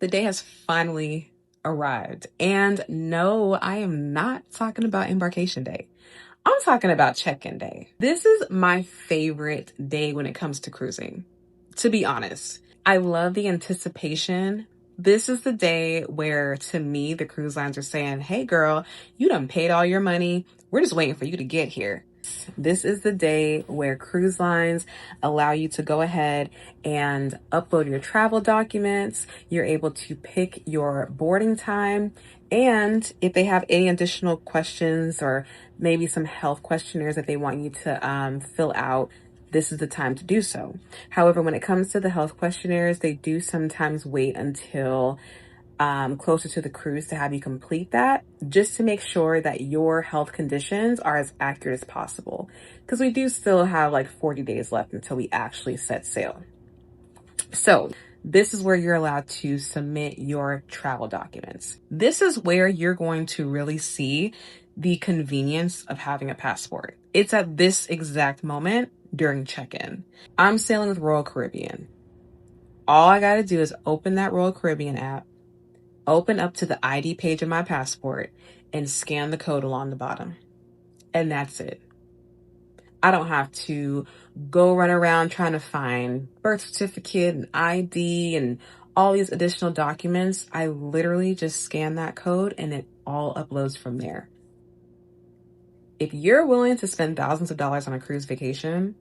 The day has finally arrived. And no, I am not talking about Embarkation Day. I'm talking about check-in day. This is my favorite day when it comes to cruising, to be honest. I love the anticipation. This is the day where, to me, the cruise lines are saying, hey girl, you done paid all your money. We're just waiting for you to get here. This is the day where cruise lines allow you to go ahead and upload your travel documents. You're able to pick your boarding time. And if they have any additional questions or maybe some health questionnaires that they want you to fill out, this is the time to do so. However, when it comes to the health questionnaires, they do sometimes wait until closer to the cruise to have you complete that, just to make sure that your health conditions are as accurate as possible. Because we do still have like 40 days left until we actually set sail. So this is where you're allowed to submit your travel documents. This is where you're going to really see the convenience of having a passport. It's at this exact moment during check-in. I'm sailing with Royal Caribbean. All I got to do is open that Royal Caribbean app, open up to the ID page of my passport, and scan the code along the bottom. And that's it. I don't have to go run around trying to find birth certificate and ID and all these additional documents. I literally just scan that code and it all uploads from there. If you're willing to spend thousands of dollars on a cruise vacation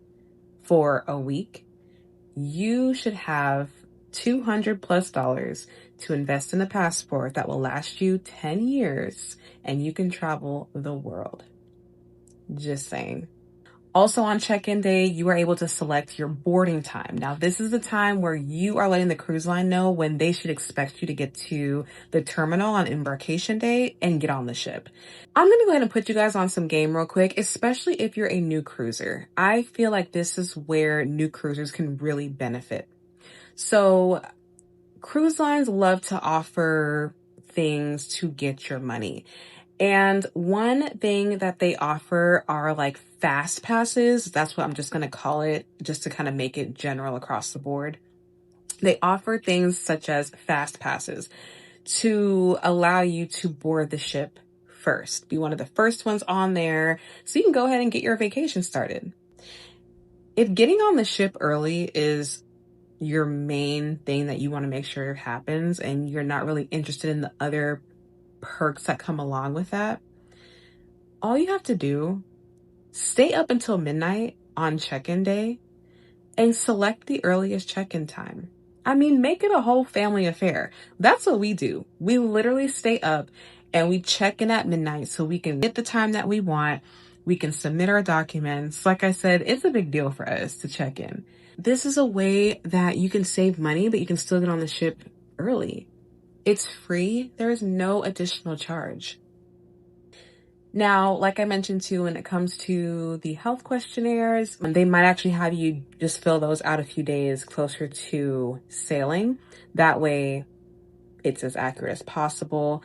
for a week, you should have $200+ to invest in a passport that will last you 10 years and you can travel the world. Just saying. Also on check-in day, you are able to select your boarding time. Now, this is the time where you are letting the cruise line know when they should expect you to get to the terminal on embarkation day and get on the ship. I'm going to go ahead and put you guys on some game real quick, especially if you're a new cruiser. I feel like this is where new cruisers can really benefit. So cruise lines love to offer things to get your money. And one thing that they offer are like fast passes. That's what I'm just going to call it, just to kind of make it general across the board. They offer things such as fast passes to allow you to board the ship first, be one of the first ones on there, so you can go ahead and get your vacation started. If getting on the ship early is your main thing that you want to make sure happens and you're not really interested in the other perks that come along with that, all you have to do, stay up until midnight on check-in day and select the earliest check-in time. I mean, make it a whole family affair. That's what we do. We literally stay up and we check in at midnight so we can get the time that we want. We can submit our documents. Like I said, it's a big deal for us to check in. This is a way that you can save money, but you can still get on the ship early. It's free. There is no additional charge. Now, like I mentioned too, when it comes to the health questionnaires, they might actually have you just fill those out a few days closer to sailing. That way it's as accurate as possible.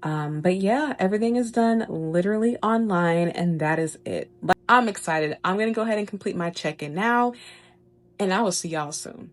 But yeah, everything is done literally online and that is it. I'm excited. I'm going to go ahead and complete my check-in now and I will see y'all soon.